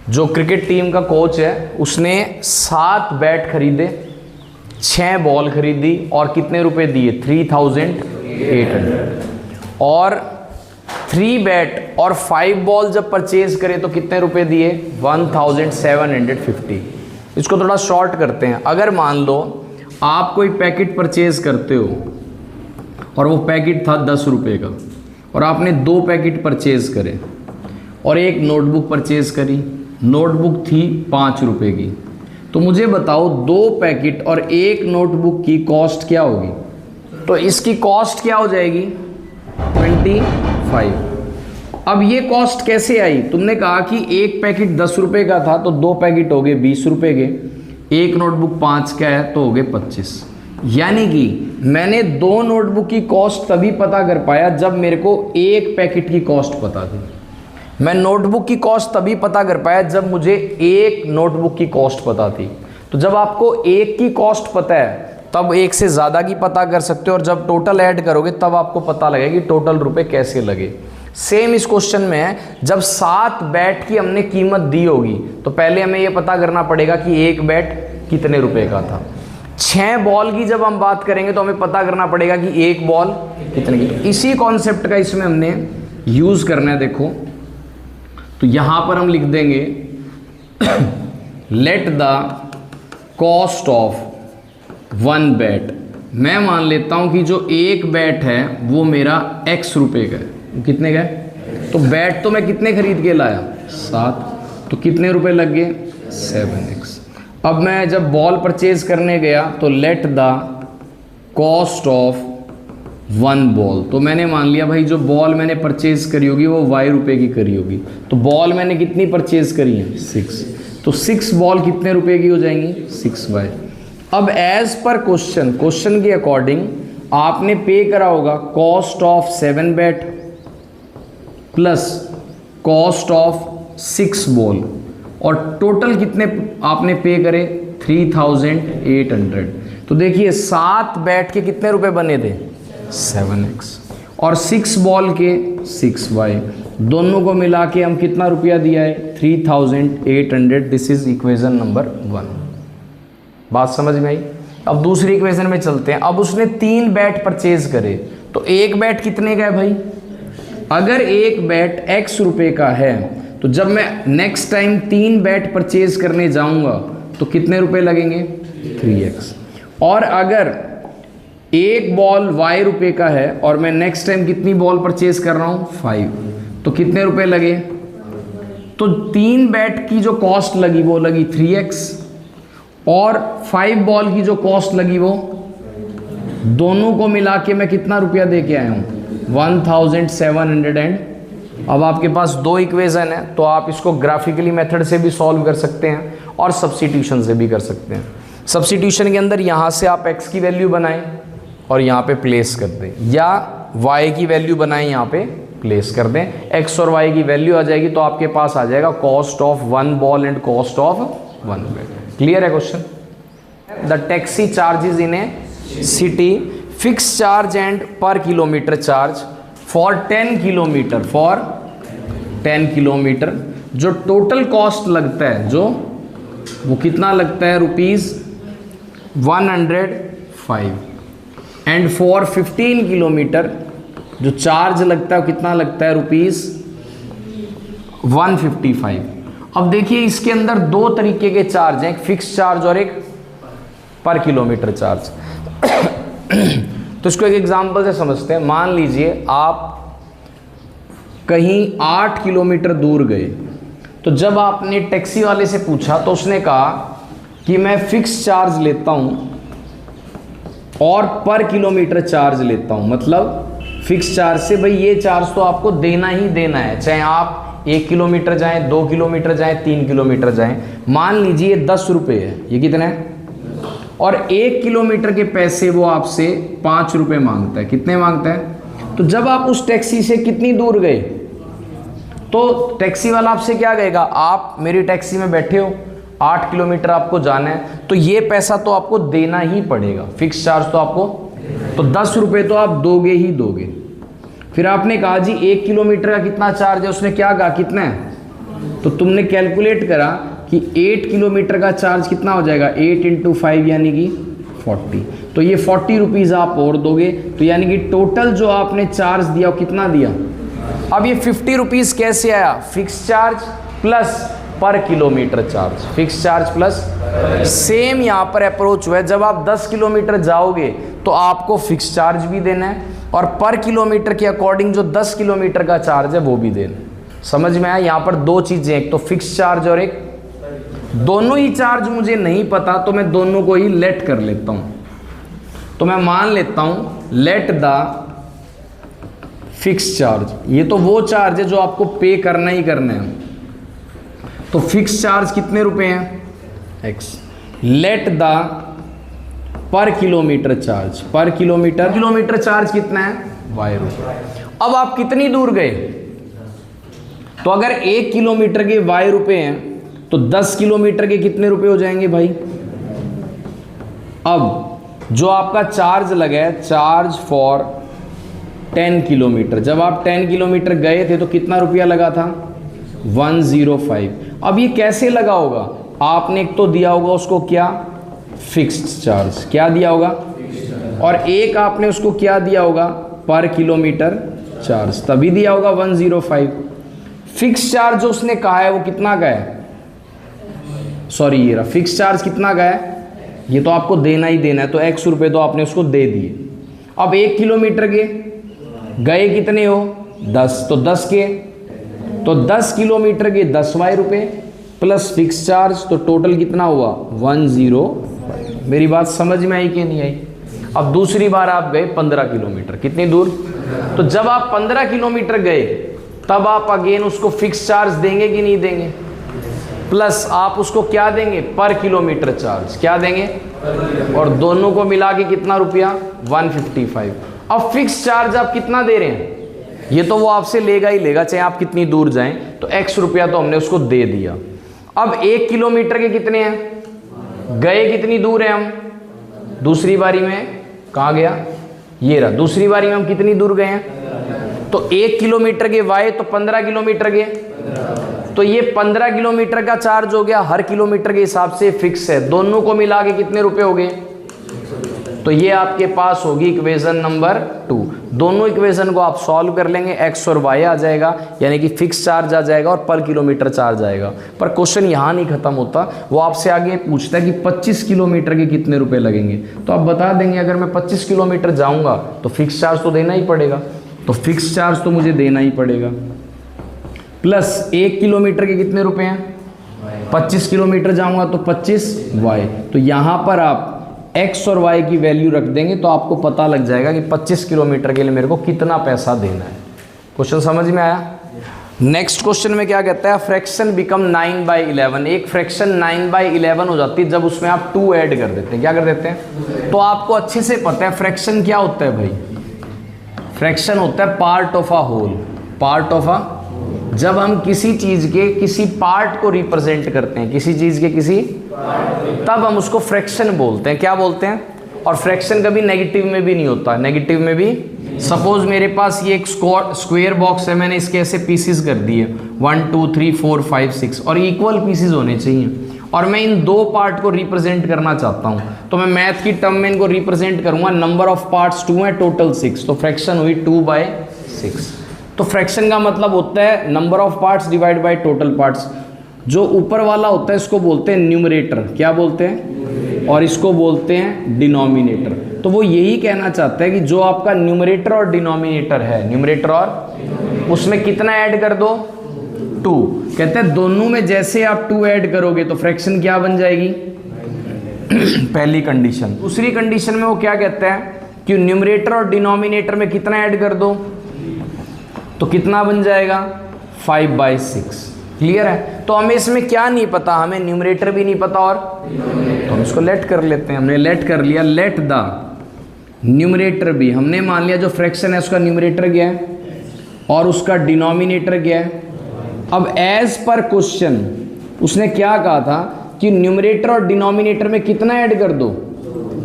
जो cricket team का coach है उसने 7 बैट खरीदे, 6 बॉल खरीदी और कितने रुपए दिए? 3800। और 3 बैट और 5 बॉल जब परचेज करे तो कितने रुपए दिए? 1750। इसको थोड़ा शॉर्ट करते हैं। अगर मान लो आप कोई पैकेट परचेज करते हो और वो पैकेट था 10 रुपये का और आपने 2 पैकेट परचेज करे और एक नोटबुक परचेज करी, नोटबुक थी 5 रुपये की, तो मुझे बताओ 2 पैकेट और एक नोटबुक की कॉस्ट क्या होगी? तो इसकी कॉस्ट क्या हो जाएगी? 25। अब ये कॉस्ट कैसे आई? तुमने कहा कि एक पैकेट 10 रुपये का था तो 2 पैकेट हो गए 20 रुपये के, एक नोटबुक 5 का है तो हो गए 25। यानी कि मैंने 2 नोटबुक की कॉस्ट तभी पता कर पाया जब मेरे को एक पैकेट की कॉस्ट पता थी। मैं नोटबुक की कॉस्ट तभी पता कर पाया जब मुझे एक नोटबुक की कॉस्ट पता थी। तो जब आपको एक की कॉस्ट पता है तब एक से ज़्यादा की पता कर सकते हो और जब टोटल ऐड करोगे तब आपको पता लगेगा कि टोटल रुपए कैसे लगे। सेम इस क्वेश्चन में है, जब 7 बैट की हमने कीमत दी होगी तो पहले हमें यह पता करना पड़ेगा कि एक बैट कितने रुपए का था। 6 बॉल की जब हम बात करेंगे तो हमें पता करना पड़ेगा कि एक बॉल कितने की। तो इसी कॉन्सेप्ट का इसमें हमने यूज़ करना है। देखो तो यहां पर हम लिख देंगे let the cost of 1 bat. मैं मान लेता हूं कि जो एक बैट है वो मेरा x रुपए का है। वो कितने का है? तो बैट तो मैं कितने खरीद के लाया? 7। तो कितने रुपए लग गए? 7x। अब मैं जब बॉल परचेज करने गया तो let the cost of 1 ball, तो मैंने मान लिया भाई जो बॉल मैंने परचेज करी होगी वो y रुपए की करी होगी। तो बॉल मैंने कितनी परचेज करी है? 6। तो 6 बॉल कितने रुपए की हो जाएंगी? 6y। अब एज पर क्वेश्चन के अकॉर्डिंग आपने पे करा होगा cost of 7 bat plus cost of 6 ball और टोटल कितने आपने पे करे? 3800। तो देखिए 7 बैट के कितने रुपए बने थे? 7x और 6 बॉल के 6y, दोनों को मिला के हम कितना रुपया दिया है? 3800। This is equation number 1। बात समझ में आई? अब दूसरी इक्वेशन में चलते हैं। अब उसने 3 बैट परचेज करे तो एक बैट कितने का है भाई? अगर एक बैट x रुपए का है तो जब मैं नेक्स्ट टाइम 3 बैट परचेज करने जाऊंगा तो कितने रुपए लगेंगे? 3x। और अगर एक बॉल y रुपए का है और मैं नेक्स्ट टाइम कितनी बॉल परचेज कर रहा हूं? 5, तो कितने रुपए लगे? तो 3 बैट की जो कॉस्ट लगी वो लगी 3x और 5 बॉल की जो कॉस्ट लगी वो, दोनों को मिला के मैं कितना रुपया दे के आया हूं? 1700। अब आपके पास 2 इक्वेशन है तो आप इसको ग्राफिकली मेथड से भी सॉल्व कर सकते हैं और सब्स्टिट्यूशन से भी कर सकते हैं। सब्स्टिट्यूशन के अंदर यहाँ से आप x की वैल्यू बनाएं और यहाँ पे प्लेस कर दें, या y की वैल्यू बनाएं यहाँ पे प्लेस कर दें। x और y की वैल्यू आ जाएगी तो आपके पास आ जाएगा cost of 1 ball and cost of 1 bat. Clear है question? The taxi charges in a city fix charge and per kilometre charge for 10 kilometre for 10 kilometre. जो टोटल कॉस्ट लगता है जो वो कितना लगता है? ₹105। एंड फॉर 15 किलोमीटर जो चार्ज लगता है वो कितना लगता है? ₹155। अब देखिए इसके अंदर 2 तरीके के चार्ज हैं, एक फिक्स चार्ज और एक पर किलोमीटर चार्ज। तो इसको एक एग्जांपल से समझते हैं। मान लीजिए आप कहीं 8 किलोमीटर दूर गए, तो जब आपने टैक्सी वाले से पूछा तो उसने कहा कि मैं फिक्स चार्ज लेता हूं और पर किलोमीटर चार्ज लेता हूं। मतलब फिक्स चार्ज से भाई ये चार्ज तो आपको देना ही देना है, चाहे आप 1 किलोमीटर जाएं, 2 किलोमीटर जाएं, 3 किलोमीटर जाएं। मान लीजिए 10 रुपये है, ये कितना है? और 1 किलोमीटर के पैसे वो आपसे 5 रुपये मांगता है। कितने मांगता है? तो जब आप उस टैक्सी से कितनी दूर गए तो टैक्सी वाला आपसे क्या कहेगा? आप मेरी टैक्सी में बैठे हो, 8 किलोमीटर आपको जाना है, तो ये पैसा तो आपको देना ही पड़ेगा, फिक्स चार्ज तो आपको, तो 10 रुपये तो आप दोगे ही दोगे। फिर आपने कहा जी 1 किलोमीटर का कितना चार्ज है? उसने क्या कहा? कितना है? तो तुमने कैलकुलेट करा कि 8 किलोमीटर का चार्ज कितना हो जाएगा, 8 × 5 यानी कि 40। तो ये 40 रुपीज़ आप और दोगे, तो यानी कि टोटल जो आपने चार्ज दिया वो कितना दिया। अब ये 50 रुपीज़ कैसे आया, फिक्स चार्ज प्लस पर kilometre charge, fix charge plus. Same यहाँ पर अप्रोच हुआ है, जब आप 10 किलोमीटर जाओगे तो आपको फिक्स चार्ज भी देना है और पर किलोमीटर के अकॉर्डिंग जो 10 किलोमीटर का चार्ज है वो भी देना है। समझ में आया। यहाँ पर दो चीज़ें, एक तो फिक्स चार्ज और एक, दोनों ही चार्ज मुझे नहीं पता तो मैं दोनों को ही लेट कर लेता हूँ। तो मैं मान लेता हूँ लेट द फिक्स चार्ज, ये तो वो चार्ज है जो आपको पे करना ही करना है। तो फिक्स चार्ज कितने रुपए हैं, x। लेट द पर किलोमीटर चार्ज, पर किलोमीटर चार्ज कितना है, y रुपए। अब आप कितनी दूर गए, तो अगर 1 किलोमीटर के y रुपए हैं तो 10 किलोमीटर के कितने रुपए हो जाएंगे भाई। अब जो आपका चार्ज लगा है, चार्ज फॉर 10 किलोमीटर, जब आप 10 किलोमीटर गए थे तो कितना रुपया लगा था, 105। अब ये कैसे लगा होगा, आपने एक तो दिया होगा उसको क्या, फिक्स्ड चार्ज, क्या दिया होगा, और एक आपने उसको क्या दिया होगा, पर किलोमीटर चार्ज, तभी दिया होगा 105। फिक्स चार्ज जो उसने कहा है वो कितना का है, सॉरी ये रहा, फिक्स चार्ज कितना का है, ये तो आपको देना ही देना है, तो x रुपए तो आपने उसको दे दिए। अब 1 किलोमीटर के गए कितने हो, 10, तो 10 के, तो 10 किलोमीटर के 10 y रुपए प्लस फिक्स चार्ज, तो टोटल कितना हुआ 105। मेरी बात समझ में आई कि नहीं आई। अब दूसरी बार आप गए 15 किलोमीटर, कितनी दूर, तो जब आप 15 किलोमीटर गए तब आप अगेन उसको फिक्स चार्ज देंगे कि नहीं देंगे, प्लस आप उसको क्या देंगे, पर किलोमीटर चार्ज, क्या देंगे, और दोनों को मिला के कितना रुपया, 155। अब फिक्स चार्ज आप कितना दे रहे हैं, ये तो वो आपसे लेगा ही लेगा चाहे आप कितनी दूर जाएं, तो x रुपया तो हमने उसको दे दिया। अब 1 किलोमीटर के कितने हैं, गए कितनी दूर है हम, दूसरी बारी में कहाँ गया, ये रहा, दूसरी बारी में हम कितनी दूर गए हैं, तो 1 किलोमीटर के y, तो 15 किलोमीटर के, तो ये 15 किलोमीटर का चार्ज हो गया, हर किलोमीटर के हिसाब से फिक्स है, दोनों को मिला के कितने रुपए हो गए, तो ये आपके पास होगी इक्वेशन नंबर 2। दोनों इक्वेशन को आप सॉल्व कर लेंगे, x और y आ जाएगा, यानी कि फिक्स चार्ज आ जाएगा और पर किलोमीटर चार्ज आएगा। पर क्वेश्चन यहाँ नहीं खत्म होता, वो आपसे आगे पूछता है कि 25 किलोमीटर के कितने रुपए लगेंगे, तो आप बता देंगे अगर मैं 25 किलोमीटर जाऊँगा तो फिक्स चार्ज तो देना ही पड़ेगा, तो फिक्स चार्ज तो मुझे देना ही पड़ेगा, प्लस 1 किलोमीटर के कितने रुपए हैं, 25 किलोमीटर जाऊँगा तो 25y, तो यहाँ पर आप x और y की वैल्यू रख देंगे तो आपको पता लग जाएगा कि 25 किलोमीटर के लिए मेरे को कितना पैसा देना है। क्वेश्चन समझ में आया। नेक्स्ट क्वेश्चन में क्या कहता है, फ्रैक्शन बिकम 9/11। एक फ्रैक्शन 9/11 हो जाती है जब उसमें आप 2 ऐड कर देते हैं। क्या कर देते हैं, तो आपको अच्छे से पता है फ्रैक्शन क्या होता है भाई, फ्रैक्शन होता है part of a whole, part of a, जब हम किसी चीज के किसी पार्ट को रिप्रेजेंट करते हैं, किसी चीज के किसी, तब हम उसको फ्रैक्शन बोलते हैं। क्या बोलते हैं, और फ्रैक्शन कभी नेगेटिव में भी नहीं होता, नेगेटिव में भी, सपोज मेरे पास ये एक स्क्वायर बॉक्स है, मैंने इसके ऐसे पीसेस कर दिए 1 2 3 4 5 6 और इक्वल पीसेस होने चाहिए, और मैं इन दो पार्ट को रिप्रेजेंट करना चाहता हूँ, तो मैं मैथ की टर्म में इनको रिप्रेजेंट करूंगा, नंबर ऑफ पार्ट्स 2 है, टोटल 6, तो फ्रैक्शन हुई 2/6। तो फ्रैक्शन का मतलब होता है number of parts divide by total parts. जो ऊपर वाला होता है इसको बोलते हैं न्यूमरेटर, क्या बोलते हैं, और इसको बोलते हैं डिनोमिनेटर। तो वो यही कहना चाहता है कि जो आपका न्यूमरेटर और डिनोमिनेटर है, न्यूमरेटर और उसमें कितना ऐड कर दो, 2। कहते हैं दोनों में जैसे आप 2 ऐड करोगे तो फ्रैक्शन क्या बन जाएगी, पहली कंडीशन। दूसरी कंडीशन में वो क्या कहता है कि न्यूमरेटर और डिनोमिनेटर में कितना ऐड कर दो, तो कितना बन जाएगा 5/6। क्लियर है। तो हमें इसमें क्या नहीं पता, हमें न्यूमरेटर भी नहीं पता, और तो हम इसको लेट कर लेते हैं। हमने लेट कर लिया, लेट द न्यूमरेटर भी, हमने मान लिया जो फ्रैक्शन है उसका न्यूमरेटर क्या है और उसका डिनोमिनेटर क्या है। अब एज पर क्वेश्चन उसने क्या कहा था कि न्यूमरेटर और डिनोमिनेटर में कितना ऐड कर दो,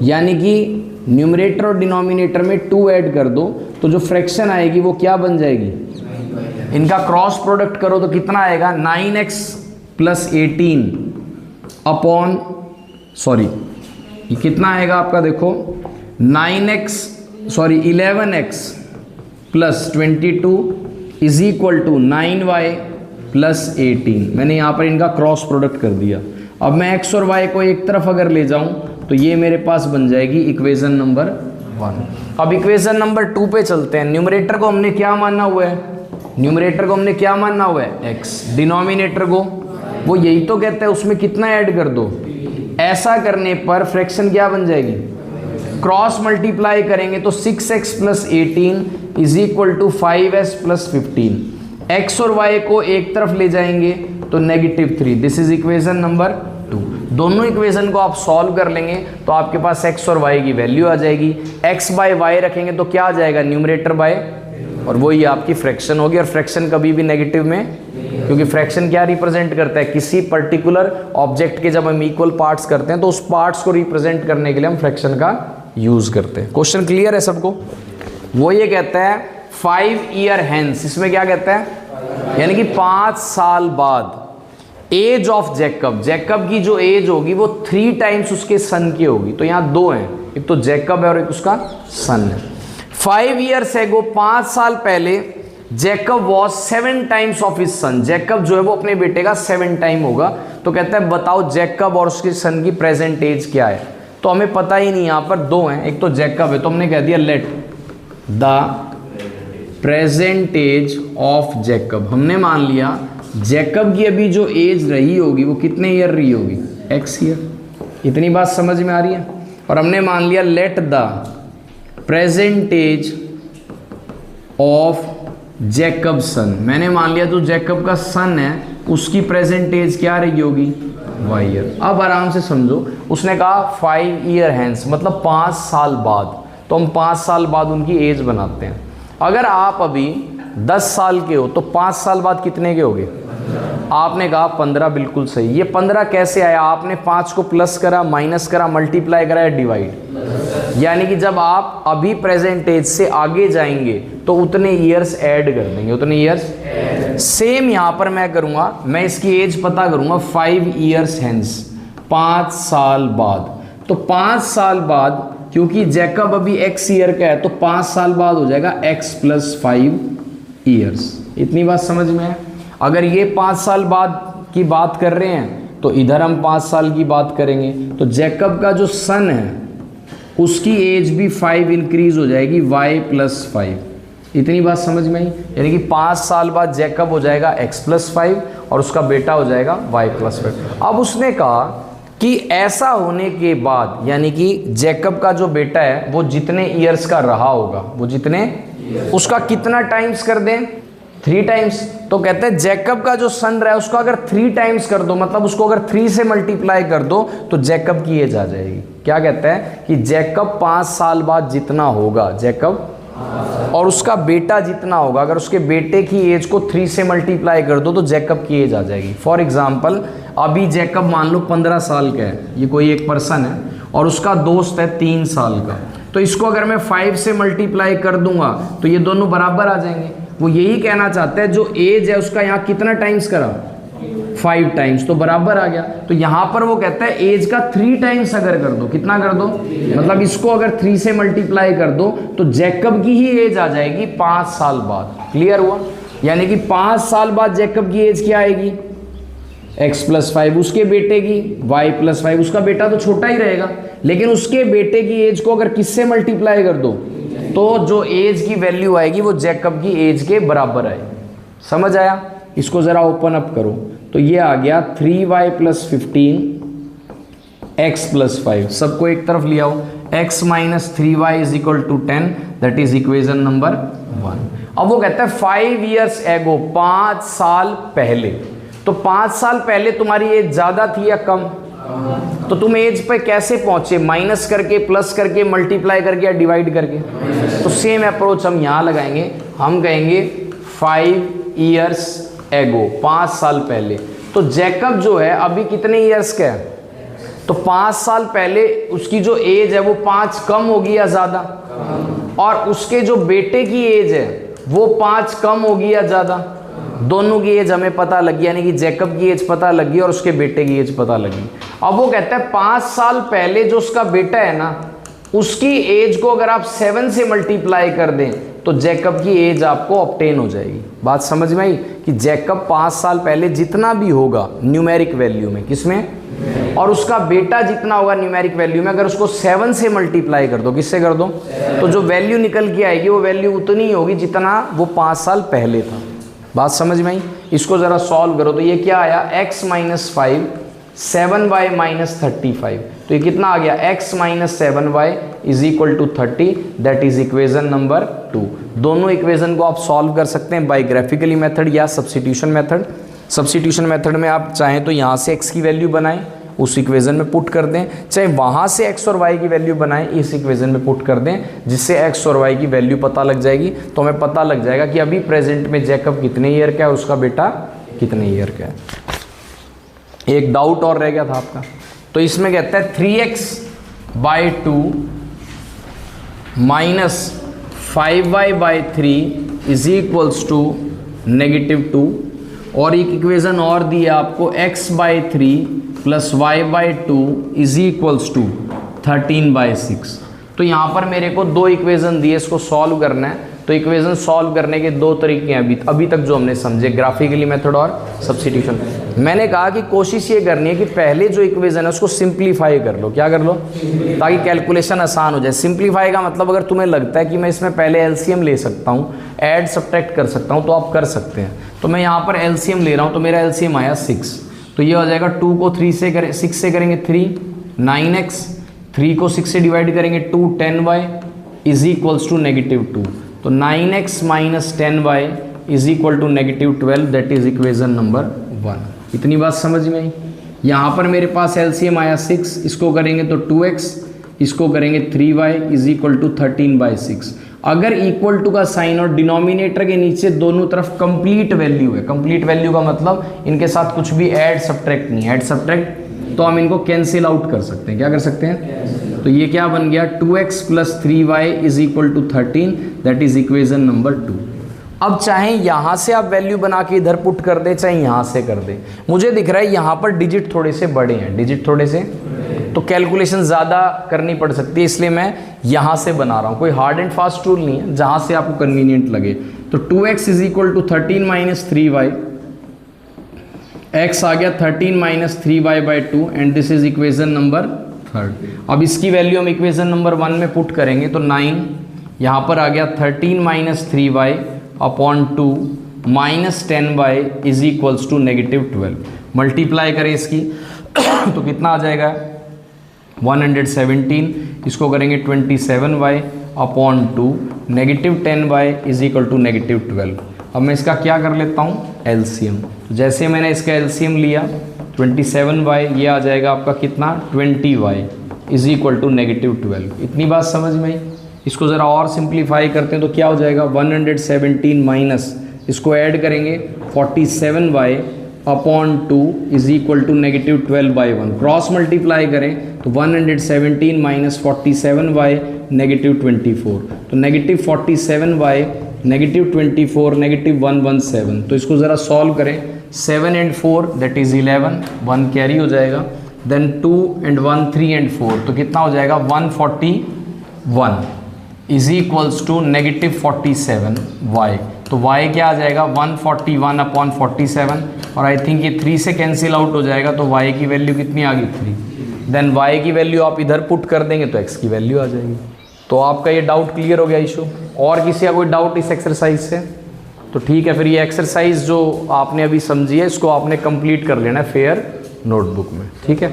यानी कि न्यूमरेटर और डिनोमिनेटर में 2 ऐड कर दो, तो जो फ्रैक्शन आएगी वो क्या बन जाएगी, इनका क्रॉस प्रोडक्ट करो तो कितना आएगा 9x प्लस 18 अपॉन, सॉरी ये कितना आएगा आपका, देखो 11x plus 22 is equal to 9y plus 18। मैंने यहाँ पर इनका क्रॉस प्रोडक्ट कर दिया। अब मैं x और y को एक तरफ अगर ले जाऊं तो ये मेरे पास बन जाएगी इक्वेशन नंबर 1। अब इक्वेशन नंबर 2 पे चलते हैं। न्यूमरेटर को हमने क्या मानना हुआ है, न्यूमरेटर को हमने क्या मानना हुआ है x, डिनोमिनेटर को वो यही तो कहता है उसमें कितना ऐड कर दो। ऐसा करने पर फ्रैक्शन क्या बन जाएगी, क्रॉस मल्टीप्लाई करेंगे तो 6x plus 18 is equal to 5s plus 15। x और y को एक तरफ ले जाएंगे तो -3। This is equation number 2। दोनों इक्वेशन को आप सॉल्व कर लेंगे तो आपके पास x और y की वैल्यू आ जाएगी। x बाय y रखेंगे तो क्या आ जाएगा, न्यूमरेटर बाय, और वही आपकी फ्रैक्शन होगी। और फ्रैक्शन कभी भी नेगेटिव में, क्योंकि फ्रैक्शन क्या रिप्रेजेंट करता है, किसी पर्टिकुलर ऑब्जेक्ट के जब हम इक्वल पार्ट्स करते हैं तो उस पार्ट्स को रिप्रेजेंट करने के लिए हम फ्रैक्शन का यूज करते हैं। क्वेश्चन क्लियर है सबको? वो ये कहता है 5 ईयर हेंस, इसमें क्या कहता है, यानी कि 5 साल बाद एज ऑफ जैकब, जैकब की जो एज होगी वो 3 टाइम्स उसके सन की होगी। तो यहाँ 2 हैं, एक तो जैकब है और एक उसका सन है। 5 ईयर्स एगो, 5 साल पहले Jacob was 7 times of his son, Jacob जो है वो अपने बेटे का 7 टाइम होगा। तो कहता है बताओ जैकब और उसके सन की प्रेजेंट एज क्या है। तो हमें पता ही नहीं, यहाँ पर 2 हैं, एक तो जैकब है तो हमने कह दिया let the present age of Jacob. हमने मान लिया जैकब की अभी जो एज रही होगी वो कितने ईयर रही होगी, x ईयर। इतनी बात समझ में आ रही है? और हमने मान लिया let the present age of Jacob son, मैंने मान लिया जो जैकब का सन है उसकी प्रेजेंट एज क्या रही होगी, y ईयर। अब आराम से समझो, उसने कहा 5 ईयर हैंस मतलब 5 साल बाद, तो हम 5 साल बाद उनकी एज बनाते हैं। अगर आप अभी 10 साल के हो तो 5 साल बाद कितने के होगे, आपने कहा 15, बिल्कुल सही। ये 15 कैसे आया, आपने 5 को प्लस करा, माइनस करा, मल्टीप्लाई करा या डिवाइड, यानी कि जब आप अभी प्रेजेंट एज से आगे जाएंगे तो उतने ईयर्स ऐड कर देंगे, उतने ईयर्स। सेम यहाँ पर मैं करूँगा, मैं इसकी एज पता करूँगा 5 ईयर्स हैंस, 5 साल बाद। तो 5 साल बाद, क्योंकि जैकब अभी x ईयर का है तो 5 साल बाद हो जाएगा x प्लस 5 ईयर्स। इतनी बात समझ में है? अगर ये 5 साल बाद की बात कर रहे हैं तो इधर हम 5 साल की बात करेंगे। तो जैकब का जो सन है उसकी एज भी 5 इंक्रीज हो जाएगी, y प्लस 5। इतनी बात समझ में आई? यानी कि 5 साल बाद जैकब हो जाएगा x प्लस 5 और उसका बेटा हो जाएगा y प्लस 5। अब उसने कहा कि ऐसा होने के बाद, यानी कि जैकब का जो बेटा है वो जितने ईयर्स का रहा होगा, वो जितने, उसका कितना टाइम्स कर दें, 3 टाइम्स। तो कहते हैं जैकब का जो सन रहा है उसको अगर 3 टाइम्स कर दो, मतलब उसको अगर 3 से मल्टीप्लाई कर दो तो जैकब की एज आ जाएगी। क्या कहता है कि जैकब 5 साल बाद जितना होगा, जैकब और उसका बेटा जितना होगा, अगर उसके बेटे की एज को 3 से मल्टीप्लाई कर दो तो जैकब की एज आ जाएगी। फॉर एग्जाम्पल अभी जैकब मान लो 15 साल का है, ये कोई एक पर्सन है और उसका दोस्त है 3 साल का। तो इसको अगर मैं 5 से मल्टीप्लाई कर दूंगा तो ये दोनों बराबर आ जाएंगे। वो यही कहना चाहता है जो एज है उसका यहाँ कितना टाइम्स करा, 5 टाइम्स, तो बराबर आ गया। तो यहाँ पर वो कहता है एज का 3 टाइम्स अगर कर दो, कितना कर दो, मतलब इसको अगर 3 से मल्टीप्लाई कर दो तो जैकब की ही एज आ जाएगी 5 साल बाद। क्लियर हुआ? यानी कि 5 साल बाद जैकब की एज क्या आएगी, x प्लस 5, उसके बेटे की y प्लस 5, उसका बेटा तो छोटा ही रहेगा, लेकिन उसके बेटे की एज को अगर किससे मल्टीप्लाई कर दो तो जो एज की वैल्यू आएगी वो जैकब की एज के बराबर आएगी। समझ आया? इसको जरा ओपन अप करो तो ये आ गया 3y प्लस 15 x प्लस 5, सबको एक तरफ ले आओ, x minus 3y is equal to 10, that is equation number 1। अब वो कहता है 5 ईयर्स एगो, 5 साल पहले। तो 5 साल पहले तुम्हारी एज ज्यादा थी या कम, तो तुम एज पे कैसे पहुंचे, माइनस करके, प्लस करके, मल्टीप्लाई करके या डिवाइड करके। तो सेम अप्रोच हम यहां लगाएंगे, हम कहेंगे 5 ईयर्स एगो, 5 साल पहले। तो जैकब जो है अभी कितने ईयर्स का है, तो 5 साल पहले उसकी जो एज है वो 5 कम होगी या ज्यादा, और उसके जो बेटे की एज है वो 5 कम होगी या ज्यादा। दोनों की एज हमें पता लगी, यानी कि जैकब की एज पता लगी और उसके बेटे की एज पता लगी। अब वो कहता है 5 साल पहले जो उसका बेटा है ना, उसकी एज को अगर आप 7 से मल्टीप्लाई कर दें तो जैकब की एज आपको ऑब्टेन हो जाएगी। बात समझ में आई कि जैकब 5 साल पहले जितना भी होगा न्यूमेरिक वैल्यू में, किसमें, और उसका बेटा जितना होगा न्यूमेरिक वैल्यू में, अगर उसको 7 से मल्टीप्लाई कर दो, किससे कर दो, तो जो वैल्यू निकल के आएगी वो वैल्यू उतनी ही होगी जितना वो 5 साल पहले था। बात समझ में आई। इसको ज़रा सॉल्व करो तो ये क्या आया, x - 5 7y - 35, तो ये कितना आ गया, x - 7y = 30, that is equation number 2। दोनों इक्वेशन को आप सॉल्व कर सकते हैं बाय ग्राफिकली मेथड या सब्स्टिट्यूशन मेथड। सब्स्टिट्यूशन मेथड में आप चाहें तो यहाँ से x की वैल्यू बनाएं, उस इक्वेशन में पुट कर दें, चाहे वहाँ से x और y की वैल्यू बनाएं, इस इक्वेशन में पुट कर दें, जिससे x और y की वैल्यू पता लग जाएगी। तो हमें पता लग जाएगा कि अभी प्रेजेंट में जैकब कितने ईयर का है, उसका बेटा कितने ईयर का है। एक डाउट और रह गया था आपका, तो इसमें कहता है 3x/2 - 5y/3 = -2, और एक इक्वेशन और दी है आपको x/3 + y/2 = 13/6। तो यहाँ पर मेरे को 2 इक्वेशन दिए, इसको सॉल्व करना है। तो इक्वेशन सॉल्व करने के 2 तरीके हैं अभी तक जो हमने समझे, ग्राफिकली मेथड और सब्स्टिट्यूशन। मैंने कहा कि कोशिश ये करनी है कि पहले जो इक्वेशन है उसको सिंप्लीफाई कर लो। क्या कर लो, ताकि कैलकुलेशन आसान हो जाए। सिंप्लीफाई का मतलब अगर तुम्हें लगता है कि मैं इसमें पहले एलसीएम ले सकता हूँ, ऐड सब्ट्रैक्ट कर सकता हूँ, तो आप कर सकते हैं। तो मैं यहाँ पर एलसीएम ले रहा हूँ, तो मेरा एलसीएम आया 6, तो ये हो जाएगा 2 को 6 से करेंगे 3, 9x, 3 को 6 से डिवाइड करेंगे 2, 10y = -2। तो 9x - 10y = -12, that is equation number 1। इतनी बात समझ में आई। यहाँ पर मेरे पास एलसीएम आया 6, इसको करेंगे तो 2x, इसको करेंगे 3y = 13/6। अगर इक्वल टू का साइन और डिनोमिनेटर के नीचे दोनों तरफ कंप्लीट वैल्यू है, कंप्लीट वैल्यू का मतलब इनके साथ कुछ भी ऐड सब्ट्रैक्ट नहीं है, ऐड सब्ट्रैक्ट, तो हम इनको कैंसिल आउट कर सकते हैं। क्या कर सकते हैं, तो ये क्या बन गया, 2x + 3y = 13, that is equation number 2। अब चाहे यहाँ से आप वैल्यू बना के इधर पुट कर दे, चाहे यहाँ से कर दे। मुझे दिख रहा है यहाँ पर डिजिट थोड़े से बड़े हैं, डिजिट थोड़े से, तो कैलकुलेशन ज़्यादा करनी पड़ सकती है, इसलिए मैं यहाँ से बना रहा हूँ। कोई हार्ड एंड फास्ट रूल नहीं है, जहाँ से आपको कन्वीनियंट लगे। तो 2x = 13 - 3y, x आ गया 13 - 3y/2, and this is equation number 3। अब इसकी वैल्यू हम इक्वेशन नंबर 1 में पुट करेंगे, तो 9 यहाँ पर आ गया 13 - 3y/2 -10y = -12। मल्टीप्लाई करें इसकी तो कितना आ जाएगा, 117, इसको करेंगे 27y/2 -10y = -12। अब मैं इसका क्या कर लेता हूँ, एलसीएम। तो जैसे मैंने इसका एलसीएम लिया 27y, ये आ जाएगा आपका कितना, 20y = -12। इतनी बात समझ में आई। इसको ज़रा और सिंप्लीफाई करते हैं तो क्या हो जाएगा, 117 माइनस, इसको ऐड करेंगे 47y/2 = -12/1। क्रॉस मल्टीप्लाई करें तो 117 - 47y -24, तो -47y -24 -117। तो इसको ज़रा सॉल्व करें, 7 and 4 दैट इज़ 11, 1 कैरी हो जाएगा, देन 2 and 1 3 and 4, तो कितना हो जाएगा, 141 = -47y। तो y क्या आ जाएगा, 141/47, और आई थिंक ये 3 से कैंसिल आउट हो जाएगा, तो y की वैल्यू कितनी आ गई, 3। देन y की वैल्यू आप इधर पुट कर देंगे तो x की वैल्यू आ जाएगी। तो आपका ये डाउट क्लियर हो गया इशू। और किसी का कोई डाउट इस एक्सरसाइज से, तो ठीक है, फिर ये एक्सरसाइज जो आपने अभी समझी है इसको आपने कंप्लीट कर लेना है फेयर नोटबुक में, ठीक है।